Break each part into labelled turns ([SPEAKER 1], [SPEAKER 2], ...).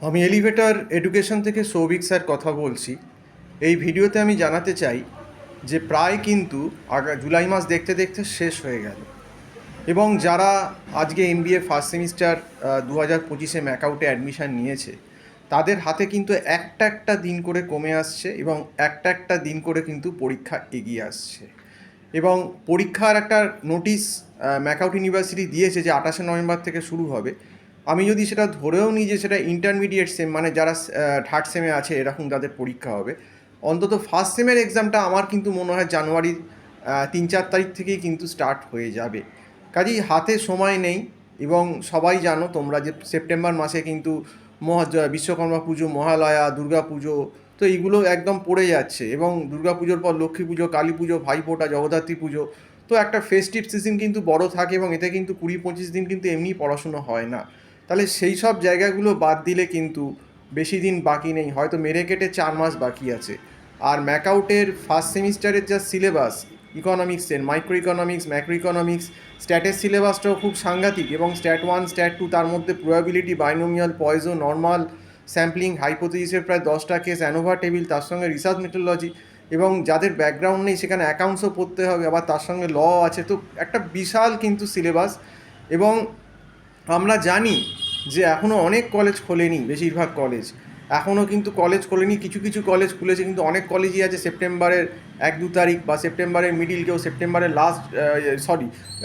[SPEAKER 1] আমি elevator education থেকে Souvik sir কথা বলছি। এই ভিডিওতে আমি জানাতে চাই যে প্রায় কিন্তু জুলাই মাস দেখতে দেখতে শেষ হয়ে গেল, এবং যারা আজকে এমবিএ ফার্স্ট সেমিস্টার 2025-এ ম্যাকআউটে অ্যাডমিশান নিয়েছে, তাদের হাতে কিন্তু একটা একটা দিন করে কমে আসছে এবং একটা একটা দিন করে কিন্তু পরীক্ষা এগিয়ে আসছে। এবং পরীক্ষার একটা নোটিশ ম্যাকআউট ইউনিভার্সিটি দিয়েছে যে 28শে নভেম্বর থেকে শুরু হবে। আমি যদি সেটা ধরেও নিই যে সেটা ইন্টারমিডিয়েট সেম, মানে যারা থার্ড সেমে আছে এরকম তাদের পরীক্ষা হবে, অন্তত ফার্স্ট সেমের এক্সামটা আমার কিন্তু মনে হয় জানুয়ারির 3-4 তারিখ থেকেই কিন্তু স্টার্ট হয়ে যাবে। কাজেই হাতে সময় নেই। এবং সবাই জানো তোমরা যে সেপ্টেম্বর মাসে কিন্তু বিশ্বকর্মা পুজো, মহালয়া, দুর্গা পুজো, তো এইগুলো একদম পড়ে যাচ্ছে। এবং দুর্গা পুজোর পর লক্ষ্মী পুজো, কালী পুজো, ভাইফোঁটা, জগদ্ধাত্রী পুজো, তো একটা ফেস্টিভ সিজন কিন্তু বড় থাকে এবং এতে কিন্তু 20-25 দিন কিন্তু এমনি পড়াশুনো হয় না। তাহলে সেই সব জায়গাগুলো বাদ দিলে কিন্তু বেশি দিন বাকি নেই, হয়তো মেরে কেটে 4 মাস বাকি আছে। আর ম্যাকআউটের ফার্স্ট সেমিস্টারের যা সিলেবাস, ইকোনমিক্সের মাইক্রো ইকোনমিক্স, ম্যাক্রো ইকোনমিক্স, স্ট্যাটের সিলেবাসটাও খুব সাংঘাতিক। এবং স্ট্যাট 1, স্ট্যাট 2, তার মধ্যে probability, binomial, Poisson, normal, sampling, হাইপোথিসিসের প্রায় 10টা কেস, অ্যানোভা টেবিল, তার সঙ্গে রিসার্চ মেথোডোলজি, এবং যাদের ব্যাকগ্রাউন্ড নেই সেখানে অ্যাকাউন্টসও পড়তে হবে, আবার তার সঙ্গে ল আছে। তো একটা বিশাল কিন্তু সিলেবাস। এবং আমরা জানি যে এখনও অনেক কলেজ খোলেনি, বেশিরভাগ কলেজ এখনও কিন্তু কলেজ খোলেনি। কিছু কিছু কলেজ খুলেছে, কিন্তু অনেক কলেজই আছে সেপ্টেম্বরের 1-2 তারিখ বা সেপ্টেম্বরের মিডিল, কেউ সেপ্টেম্বরের লাস্ট,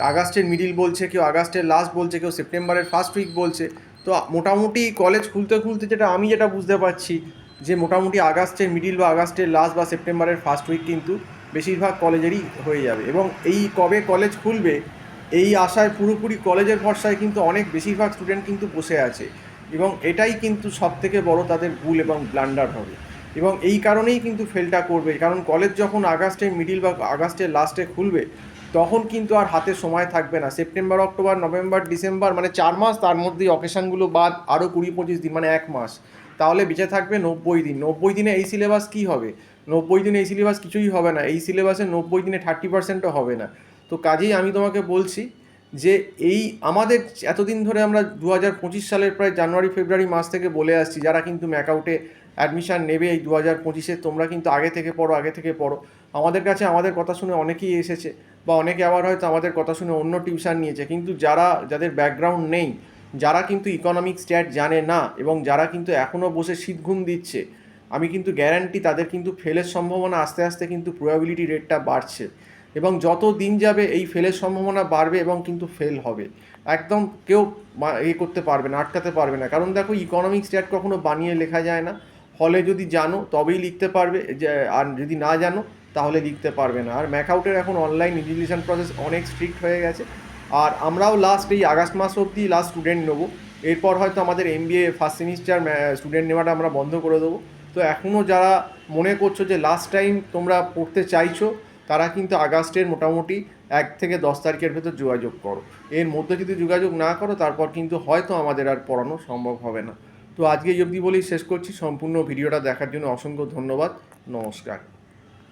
[SPEAKER 1] আগস্টের মিডিল বলছে, কেউ আগস্টের লাস্ট বলছে, কেউ সেপ্টেম্বরের ফার্স্ট উইক বলছে। তো মোটামুটি কলেজ খুলতে খুলতে যেটা বুঝতে পারছি যে মোটামুটি আগস্টের মিডিল বা আগস্টের লাস্ট বা সেপ্টেম্বরের ফার্স্ট উইক কিন্তু বেশিরভাগ কলেজেরই হয়ে যাবে। এবং এই কবে কলেজ খুলবে এই আশায়, পুরোপুরি কলেজের ভরসায় কিন্তু অনেক বেশিরভাগ স্টুডেন্ট কিন্তু বসে আছে। এবং এটাই কিন্তু সবথেকে বড় তাদের ভুল এবং ব্লান্ডার হবে। এবং এই কারণেই কিন্তু ফেলটা করবে, কারণ কলেজ যখন আগস্টের মিডিল বা আগস্টের লাস্টে খুলবে তখন কিন্তু আর হাতে সময় থাকবে না। সেপ্টেম্বর, অক্টোবর, নভেম্বর, ডিসেম্বর, মানে 4 মাস, তার মধ্যেই অকেশানগুলো বাদ আরও 20-25 দিন, মানে 1 মাস। তাহলে বেঁচে থাকবে 90 দিন। 90 দিনে এই সিলেবাস কী হবে? 90 দিনে এই সিলেবাস কিছুই হবে না। এই সিলেবাসে 90 দিনে 30%ও হবে না। তো কাজেই আমি তোমাকে বলছি যে এই আমাদের এতদিন ধরে আমরা 2025 সালের প্রায় জানুয়ারি ফেব্রুয়ারি মাস থেকে বলে আসছি, যারা কিন্তু ম্যাকআউটে অ্যাডমিশান নেবে এই 2025-এ, তোমরা কিন্তু আগে থেকে পড়ো, আগে থেকে পড়ো। আমাদের কাছে আমাদের কথা শুনে অনেকেই এসেছে, বা অনেকে আবার হয়তো আমাদের কথা শুনে অন্য টিউশন নিয়েছে। কিন্তু যাদের ব্যাকগ্রাউন্ড নেই, যারা কিন্তু ইকোনমিক স্ট্যাট জানে না, এবং যারা কিন্তু এখনও বসে শীতঘুম দিচ্ছে, আমি কিন্তু গ্যারান্টি তাদের কিন্তু ফেলের সম্ভাবনা আস্তে আস্তে কিন্তু প্রবাবিলিটি রেটটা বাড়ছে। এবং যত দিন যাবে এই ফেলের সম্ভাবনা বাড়বে এবং কিন্তু ফেল হবে। একদম কেউ করতে পারবে না, আটকাতে পারবে না। কারণ দেখো, ইকোনমিক স্ট্যাট কখনো বানিয়ে লেখা যায় না। হলে যদি জানো তবেই লিখতে পারবে, আর যদি না জানো তাহলে লিখতে পারবে না। আর ম্যাকআউটের এখন অনলাইন ইনভিজিলেশন প্রসেস অনেক স্ট্রিক্ট হয়ে গেছে। আর আমরাও লাস্ট এই আগস্ট মাস অবধি লাস্ট স্টুডেন্ট নেবো। এরপর হয়তো আমাদের এমবিএ ফার্স্ট সেমিস্টার স্টুডেন্ট নেওয়াটা আমরা বন্ধ করে দেবো। তো এখনও যারা মনে করছো যে লাস্ট টাইম তোমরা পড়তে চাইছো, তারা কিন্তু আগস্টের মোটামুটি 1 থেকে 10 তারিখের ভেতর যোগাযোগ করো। এর মধ্যে যদি যোগাযোগ না করো, তারপর কিন্তু হয়তো আমাদের আর পড়ানো সম্ভব হবে না। তো আজকে এই অবধি বলেই শেষ করছি। সম্পূর্ণ ভিডিওটা দেখার জন্য অসংখ্য ধন্যবাদ। নমস্কার।